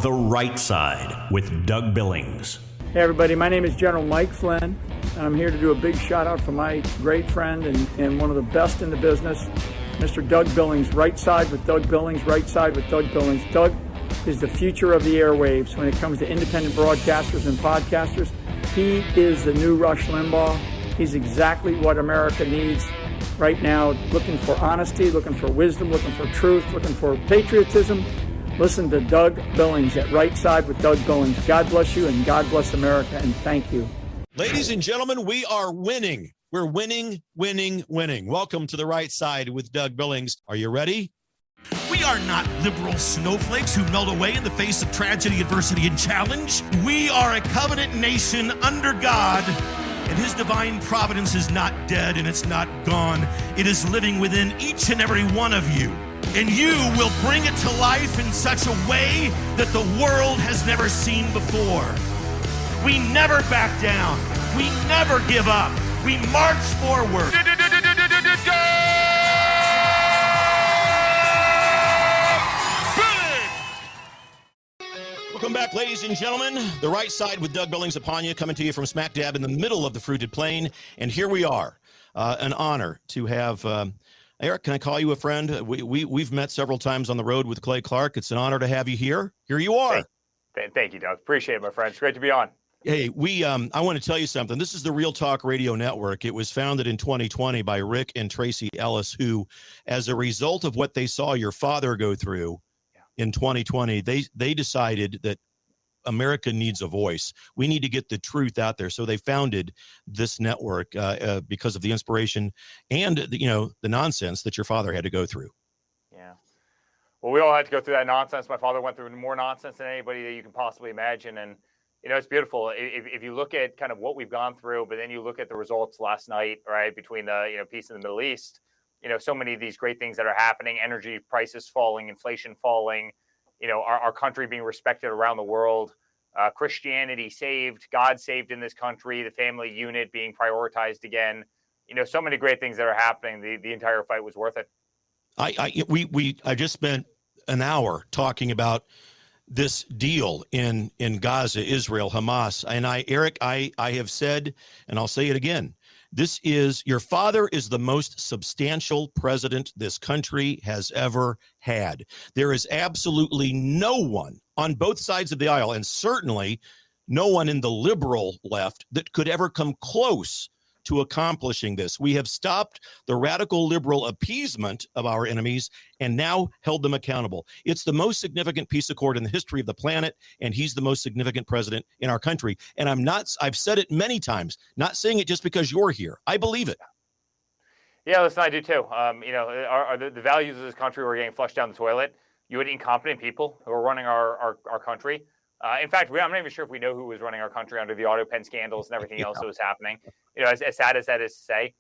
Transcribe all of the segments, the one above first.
The Right Side with Doug Billings. Hey everybody, my name is General Mike Flynn, and I'm here to do a big shout out for my great friend and one of the best in the business, Mr. Doug Billings. Right Side with Doug Billings, Right Side with Doug Billings. Doug is the future of the airwaves when it comes to independent broadcasters and podcasters. He is the new Rush Limbaugh. He's exactly what America needs right now, looking for honesty, looking for wisdom, looking for truth, looking for patriotism. Listen to Doug Billings at Right Side with Doug Billings. God bless you and God bless America, and thank you. Ladies and gentlemen, we are winning. We're winning. Welcome to The Right Side with Doug Billings. Are you ready? We are not liberal snowflakes who melt away in the face of tragedy, adversity, and challenge. We are a covenant nation under God, and his divine providence is not dead and it's not gone. It is living within each and every one of you. And you will bring it to life in such a way that the world has never seen before. We never back down. We never give up. We march forward. Welcome back, ladies and gentlemen. The Right Side with Doug Billings upon you, coming to you from smack dab in the middle of the fruited plain. And here we are. An honor to have... Eric, can I call you a friend? We've met several times on the road with Clay Clark. It's an honor to have you here. Here you are. Thank you, Doug. Appreciate it, my friend. It's great to be on. Hey, I want to tell you something. This is the Real Talk Radio Network. It was founded in 2020 by Rick and Tracy Ellis, who, as a result of what they saw your father go through in 2020, they decided that America needs a voice. We need to get the truth out there. So they founded this network because of the inspiration and the nonsense that your father had to go through. Yeah. Well, we all had to go through that nonsense. My father went through more nonsense than anybody that you can possibly imagine. And, it's beautiful. If you look at kind of what we've gone through, but then you look at the results last night, right, between the, peace in the Middle East, so many of these great things that are happening, energy prices falling, inflation falling, our country being respected around the world, Christianity saved, God saved in this country, the family unit being prioritized again, so many great things that are happening. The entire fight was worth it. I just spent an hour talking about this deal in Gaza, Israel, Hamas. And Eric, I have said, and I'll say it again, your father is the most substantial president this country has ever had. There is absolutely no one on both sides of the aisle, and certainly no one in the liberal left, that could ever come close to accomplishing this. We have stopped the radical liberal appeasement of our enemies and now held them accountable. It's the most significant piece of cord in the history of the planet, and he's the most significant president in our country. And I've said it many times, not saying it just because you're here. I believe it. Yeah, listen, I do too. The values of this country were getting flushed down the toilet. You had incompetent people who were running our country. In fact, I'm not even sure if we know who was running our country under the auto pen scandals and everything else that was happening. As sad as that is to say,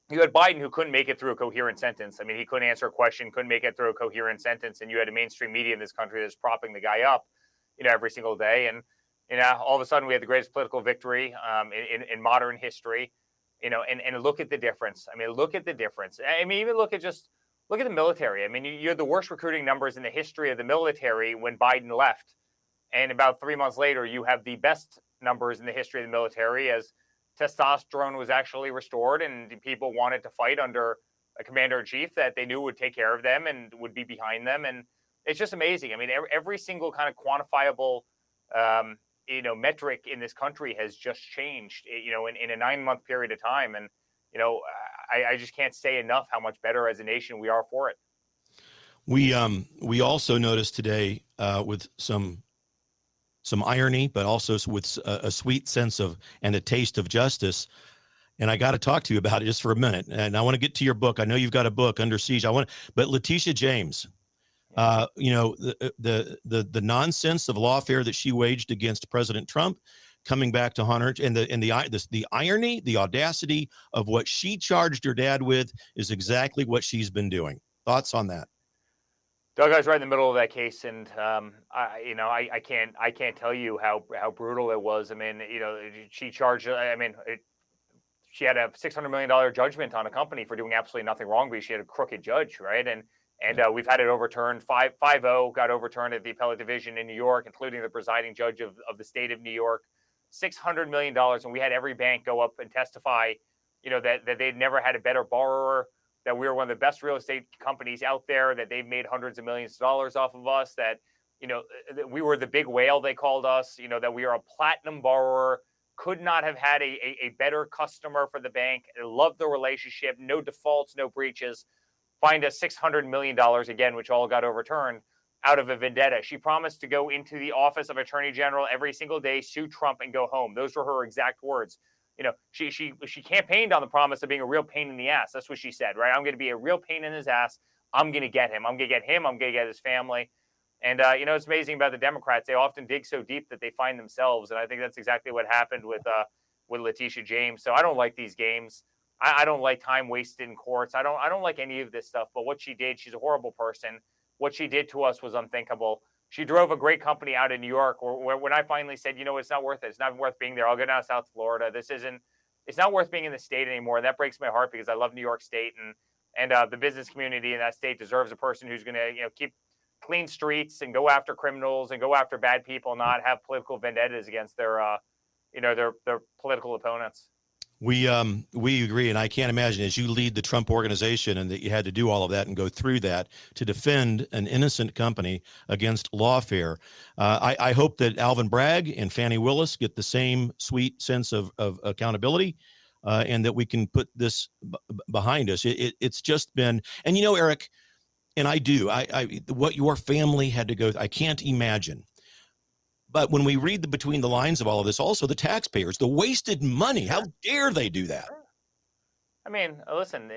you had Biden who couldn't make it through a coherent sentence. I mean, he couldn't answer a question, couldn't make it through a coherent sentence. And you had a mainstream media in this country that's propping the guy up, every single day. And, all of a sudden we had the greatest political victory in modern history, and look at the difference. I mean, look at the difference. I mean, even look at the military. I mean, you had the worst recruiting numbers in the history of the military when Biden left. And about 3 months later, you have the best numbers in the history of the military as testosterone was actually restored and people wanted to fight under a commander-in-chief that they knew would take care of them and would be behind them. And it's just amazing. I mean, every single kind of quantifiable, metric in this country has just changed, in a 9-month period of time. And, I just can't say enough how much better as a nation we are for it. We also noticed today with some irony, but also with a sweet sense of and a taste of justice. And I got to talk to you about it just for a minute. And I want to get to your book. I know you've got a book, Under Siege. But Letitia James, the nonsense of lawfare that she waged against President Trump, coming back to Hunter, and the irony, the audacity of what she charged her dad with is exactly what she's been doing. Thoughts on that? Doug, I was right in the middle of that case, and I can't tell you how brutal it was. I mean, she charged. She had a $600 million judgment on a company for doing absolutely nothing wrong because she had a crooked judge, right? And And we've had it overturned. 5-0 got overturned at the appellate division in New York, including the presiding judge of the state of New York. $600 million. And we had every bank go up and testify, that they'd never had a better borrower, that we were one of the best real estate companies out there, that they've made hundreds of millions of dollars off of us, that, that we were the big whale, they called us, that we are a platinum borrower, could not have had a better customer for the bank. I loved the relationship, no defaults, no breaches. Fined us $600 million again, which all got overturned out of a vendetta. She promised to go into the office of Attorney General every single day, sue Trump, and go home. Those were her exact words. She campaigned on the promise of being a real pain in the ass. That's what she said, right? I'm going to be a real pain in his ass. I'm going to get him. I'm going to get him. I'm going to get his family. And, it's amazing about the Democrats. They often dig so deep that they find themselves. And I think that's exactly what happened with Letitia James. So I don't like these games. I don't like time wasted in courts. I don't like any of this stuff. But what she did, she's a horrible person. What she did to us was unthinkable. She drove a great company out of New York. When I finally said, it's not worth it. It's not worth being there. I'll go down to South Florida. It's not worth being in the state anymore. And that breaks my heart because I love New York State and the business community in that state deserves a person who's going to, keep clean streets and go after criminals and go after bad people, not have political vendettas against their political opponents. We agree, and I can't imagine as you lead the Trump organization and that you had to do all of that and go through that to defend an innocent company against lawfare. I hope that Alvin Bragg and Fani Willis get the same sweet sense of accountability, and that we can put this behind us. It's just been, and Eric, and I what your family had to go through, I can't imagine. But when we read between the lines of all of this, also the taxpayers, the wasted money, how dare they do that? I mean, listen,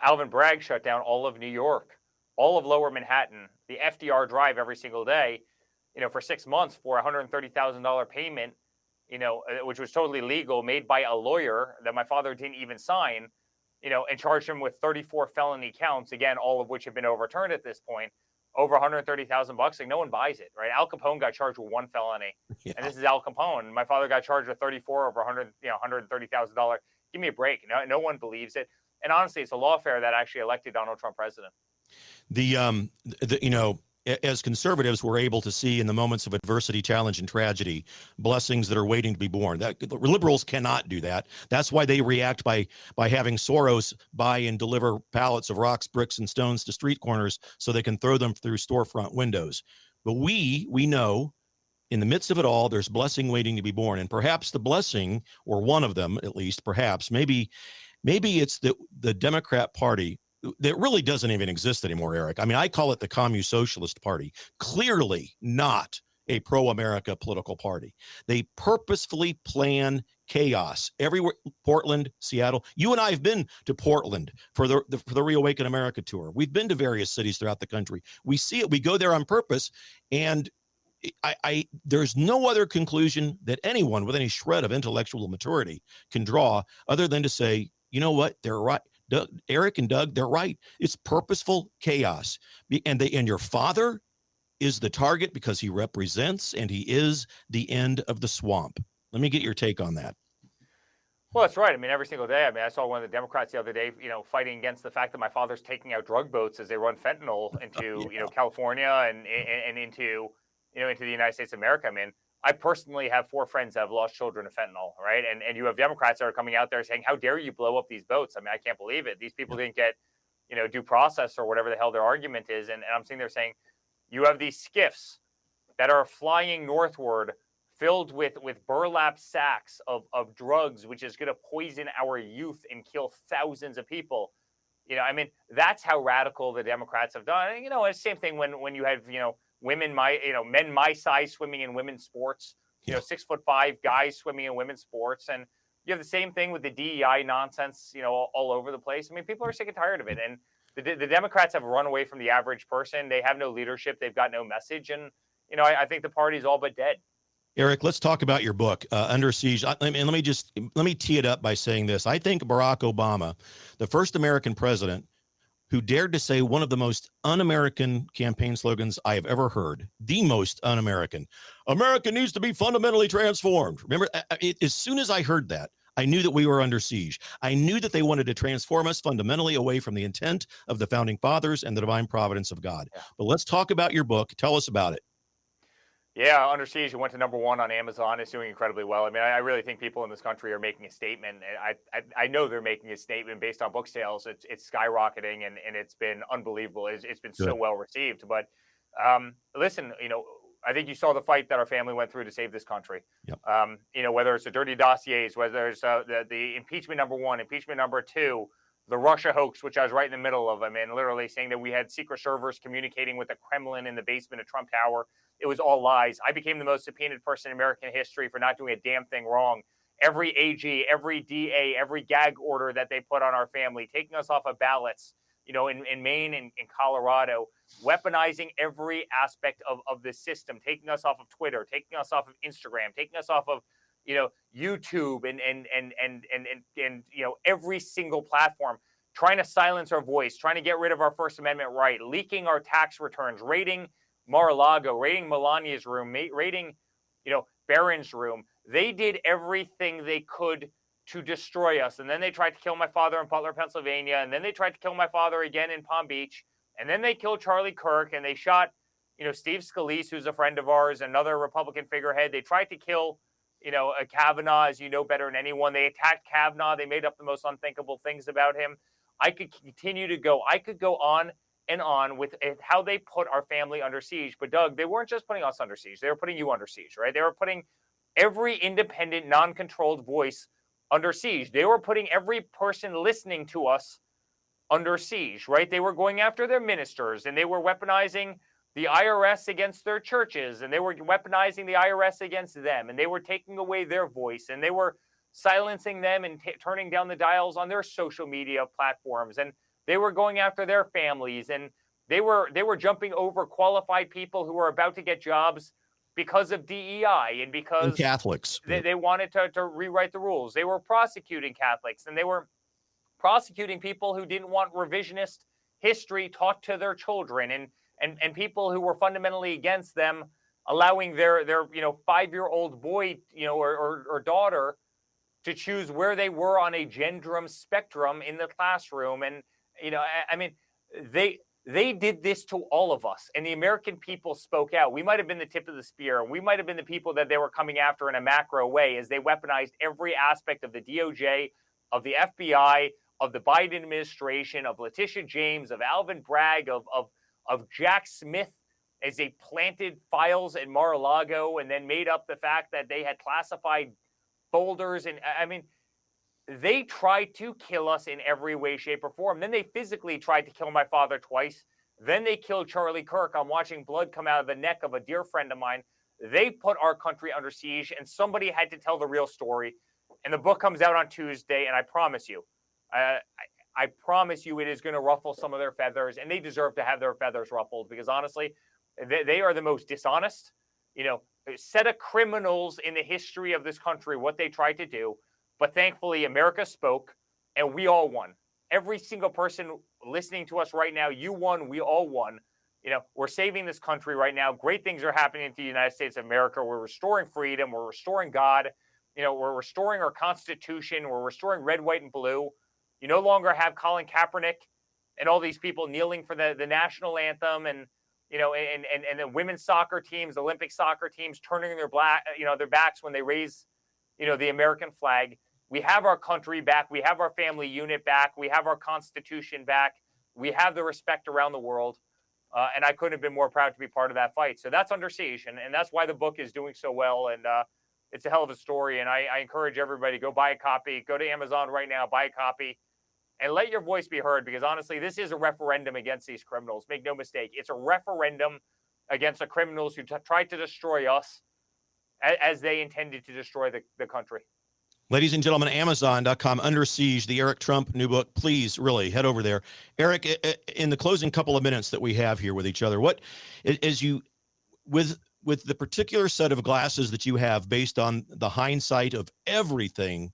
Alvin Bragg shut down all of New York, all of Lower Manhattan, the FDR Drive every single day, for 6 months for a $130,000 payment, which was totally legal, made by a lawyer that my father didn't even sign, and charged him with 34 felony counts, again, all of which have been overturned at this point. Over $130,000, like no one buys it, right? Al Capone got charged with one felony, and this is Al Capone. My father got charged with 34 over $130,000. Give me a break. No one believes it. And honestly, it's a lawfare that actually elected Donald Trump president. As conservatives, we're able to see in the moments of adversity, challenge, and tragedy, blessings that are waiting to be born. That liberals cannot do that. That's why they react by having Soros buy and deliver pallets of rocks, bricks, and stones to street corners so they can throw them through storefront windows. But we know in the midst of it all, there's blessing waiting to be born. And perhaps the blessing, or one of them at least, perhaps, maybe it's the Democrat Party that really doesn't even exist anymore, Eric. I mean, I call it the Commune Socialist Party. Clearly not a pro-America political party. They purposefully plan chaos everywhere. Portland, Seattle. You and I have been to Portland for the Reawaken America tour. We've been to various cities throughout the country. We see it. We go there on purpose. And there's no other conclusion that anyone with any shred of intellectual maturity can draw other than to say, you know what, they're right. Eric and Doug, they're right. It's purposeful chaos. And your father is the target because he represents and he is the end of the swamp. Let me get your take on that. Well, that's right. I mean, every single day. I mean, I saw one of the Democrats the other day, fighting against the fact that my father's taking out drug boats as they run fentanyl into, California and into, into the United States of America. I mean, I personally have 4 friends that have lost children to fentanyl, right? And you have Democrats that are coming out there saying, how dare you blow up these boats? I mean, I can't believe it. These people didn't get, due process or whatever the hell their argument is. And I'm sitting there saying, you have these skiffs that are flying northward filled with burlap sacks of drugs, which is going to poison our youth and kill thousands of people. I mean, that's how radical the Democrats have done. And, it's the same thing when you have, women, men my size swimming in women's sports, 6'5" guys swimming in women's sports. And you have the same thing with the DEI nonsense, all over the place. I mean, people are sick and tired of it. And the Democrats have run away from the average person. They have no leadership. They've got no message. And, I think the party's all but dead. Eric, let's talk about your book, Under Siege. And let me tee it up by saying this. I think Barack Obama, the first American president who dared to say one of the most un-American campaign slogans I have ever heard, the most un-American. America needs to be fundamentally transformed. Remember, as soon as I heard that, I knew that we were under siege. I knew that they wanted to transform us fundamentally away from the intent of the founding fathers and the divine providence of God. Yeah. But let's talk about your book. Tell us about it. Yeah, Under Siege, it went to #1 on Amazon. It's doing incredibly well. I mean, I really think people in this country are making a statement. I know they're making a statement based on book sales. It's skyrocketing, and it's been unbelievable. It's been so well received. But listen, I think you saw the fight that our family went through to save this country. Yep. Whether it's the dirty dossiers, whether it's the impeachment #1, impeachment #2, the Russia hoax, which I was right in the middle of. I mean, literally saying that we had secret servers communicating with the Kremlin in the basement of Trump Tower. It was all lies. I became the most subpoenaed person in American history for not doing a damn thing wrong. Every AG, every DA, every gag order that they put on our family, taking us off of ballots, in Maine and in Colorado, weaponizing every aspect of this system, taking us off of Twitter, taking us off of Instagram, taking us off of, YouTube and every single platform, trying to silence our voice, trying to get rid of our First Amendment right, leaking our tax returns, raiding Mar-a-Lago, raiding Melania's room, raiding, Barron's room. They did everything they could to destroy us. And then they tried to kill my father in Butler, Pennsylvania. And then they tried to kill my father again in Palm Beach. And then they killed Charlie Kirk, and they shot, Steve Scalise, who's a friend of ours, another Republican figurehead. They tried to kill, Kavanaugh, as you know better than anyone. They attacked Kavanaugh. They made up the most unthinkable things about him. I could continue to go. I could go on and on with how they put our family under siege. But Doug, they weren't just putting us under siege. They were putting you under siege, right? They were putting every independent, non-controlled voice under siege. They were putting every person listening to us under siege, right? They were going after their ministers, and they were weaponizing the IRS against their churches, and they were weaponizing the IRS against them, and they were taking away their voice, and they were silencing them and turning down the dials on their social media platforms, and they were going after their families, and they were jumping over qualified people who were about to get jobs because of DEI and because and Catholics. They wanted to rewrite the rules. They were prosecuting Catholics, and they were prosecuting people who didn't want revisionist history taught to their children, and people who were fundamentally against them allowing their 5-year-old boy or daughter to choose where they were on a gendrum spectrum in the classroom. And they did this to all of us, and the American people spoke out. We might have been the tip of the spear. We might have been the people that they were coming after in a macro way, as they weaponized every aspect of the DOJ, of the FBI, of the Biden administration, of Letitia James, of Alvin Bragg, of Jack Smith, as they planted files at Mar-a-Lago and then made up the fact that they had classified folders. And they tried to kill us in every way, shape, or form. Then they physically tried to kill my father twice. Then they killed Charlie Kirk. I'm watching blood come out of the neck of a dear friend of mine. They put our country under siege, and somebody had to tell the real story. And the book comes out on Tuesday, and I promise you, it is going to ruffle some of their feathers, and they deserve to have their feathers ruffled, because honestly, they are the most dishonest, set of criminals in the history of this country, what they tried to do. But thankfully, America spoke, and we all won. Every single person listening to us right now, you won, we all won. We're saving this country right now. Great things are happening to the United States of America. We're restoring freedom. We're restoring God. We're restoring our Constitution. We're restoring red, white, and blue. You no longer have Colin Kaepernick and all these people kneeling for the national anthem, and the women's soccer teams, Olympic soccer teams turning their backs when they raise, the American flag. We have our country back. We have our family unit back. We have our Constitution back. We have the respect around the world. And I couldn't have been more proud to be part of that fight. So that's Under Siege. And that's why the book is doing so well. And it's a hell of a story. And I encourage everybody, go buy a copy. Go to Amazon right now, buy a copy, and let your voice be heard. Because honestly, this is a referendum against these criminals. Make no mistake. It's a referendum against the criminals who tried to destroy us as they intended to destroy the country. Ladies and gentlemen, Amazon.com, Under Siege, the Eric Trump new book. Please, really, head over there. Eric, in the closing couple of minutes that we have here with each other, what, as you, with the particular set of glasses that you have based on the hindsight of everything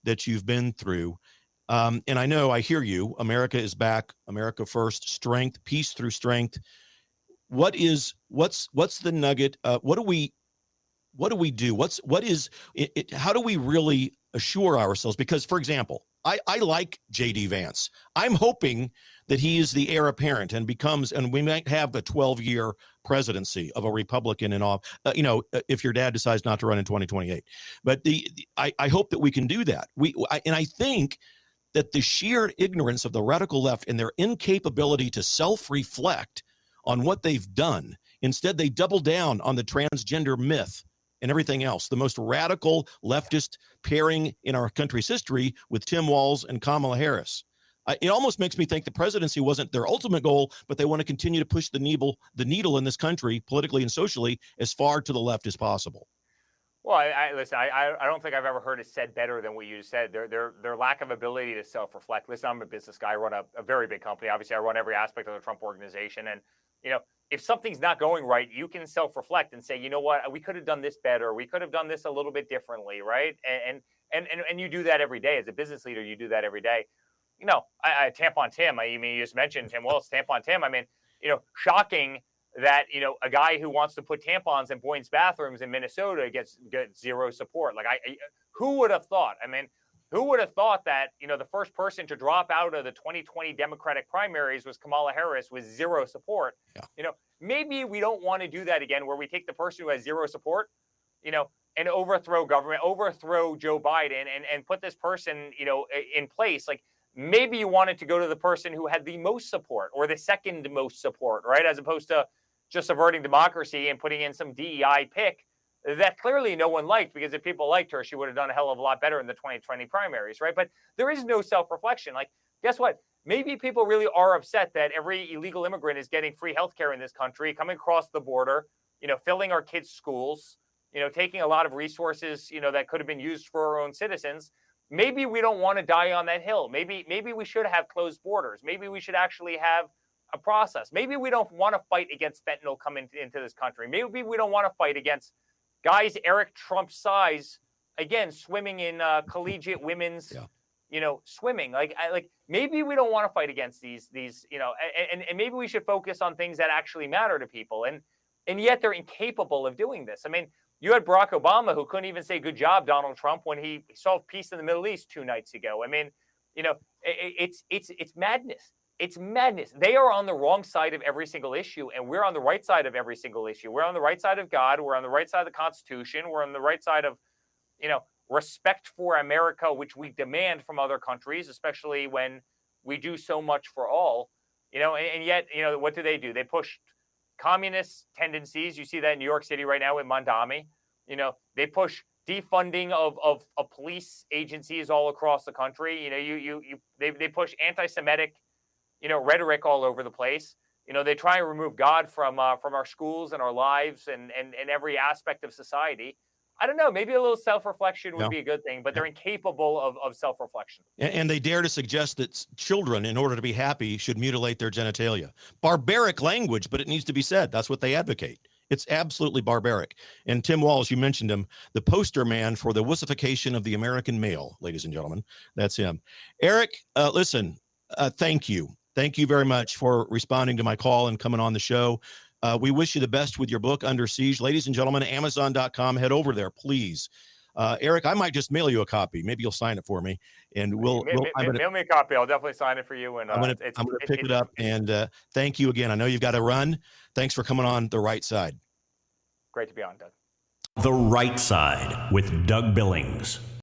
that you've been through, and I know, I hear you, America is back, America first, strength, peace through strength. What's the nugget? What do we what do we do? How do we really assure ourselves? Because, for example, I like J.D. Vance. I'm hoping that he is the heir apparent and we might have a 12-year presidency of a Republican in office, if your dad decides not to run in 2028. But I hope that we can do that. And I think that the sheer ignorance of the radical left and their incapability to self-reflect on what they've done, instead they double down on the transgender myth and everything else, the most radical leftist pairing in our country's history with Tim Walz and Kamala Harris. It almost makes me think the presidency wasn't their ultimate goal, but they want to continue to push the needle in this country, politically and socially, as far to the left as possible. Well, listen. I don't think I've ever heard it said better than what you said. Their lack of ability to self-reflect. Listen, I'm a business guy. I run a very big company. Obviously, I run every aspect of the Trump organization, and if something's not going right, you can self-reflect and say, you know what, we could have done this better. We could have done this a little bit differently, right? And you do that every day as a business leader. You do that every day. Tampon Tim. You just mentioned Tim Walz, Tampon Tim. Shocking that a guy who wants to put tampons in boys' bathrooms in Minnesota gets zero support. Who would have thought? Who would have thought that the first person to drop out of the 2020 Democratic primaries was Kamala Harris with zero support? Yeah. Maybe we don't want to do that again, where we take the person who has zero support, and overthrow government, overthrow Joe Biden, and put this person, in place. Maybe you wanted to go to the person who had the most support or the second most support, right? As opposed to just subverting democracy and putting in some DEI pick that clearly no one liked, because if people liked her, she would have done a hell of a lot better in the 2020 primaries, right? But there is no self-reflection. Guess what? Maybe people really are upset that every illegal immigrant is getting free healthcare in this country, coming across the border, filling our kids' schools, taking a lot of resources, that could have been used for our own citizens. Maybe we don't want to die on that hill. Maybe we should have closed borders. Maybe we should actually have a process. Maybe we don't want to fight against fentanyl coming into this country. Maybe we don't want to fight against guys Eric Trump's size, again, swimming in collegiate women's, swimming. Maybe we don't want to fight against these, and maybe we should focus on things that actually matter to people. And yet they're incapable of doing this. You had Barack Obama, who couldn't even say good job, Donald Trump, when he solved peace in the Middle East 2 nights ago. It's madness. It's madness. They are on the wrong side of every single issue, and we're on the right side of every single issue. We're on the right side of God. We're on the right side of the Constitution. We're on the right side of, respect for America, which we demand from other countries, especially when we do so much for all. And yet, what do? They push communist tendencies. You see that in New York City right now with Mondami. They push defunding of police agencies all across the country. They push anti-Semitic, rhetoric all over the place. They try and remove God from our schools and our lives and every aspect of society. I don't know. Maybe a little self-reflection would be a good thing, but they're incapable of self-reflection. And they dare to suggest that children, in order to be happy, should mutilate their genitalia. Barbaric language, but it needs to be said. That's what they advocate. It's absolutely barbaric. And Tim Walz, you mentioned him, the poster man for the wussification of the American male, ladies and gentlemen. That's him. Eric, listen, thank you. Thank you very much for responding to my call and coming on the show. We wish you the best with your book, Under Siege. Ladies and gentlemen, Amazon.com. Head over there, please. Eric, I might just mail you a copy. Maybe you'll sign it for me, and we'll mail me a copy. I'll definitely sign it for you. And I'm gonna pick it up. And thank you again. I know you've got to run. Thanks for coming on The Right Side. Great to be on, Doug. The Right Side with Doug Billings.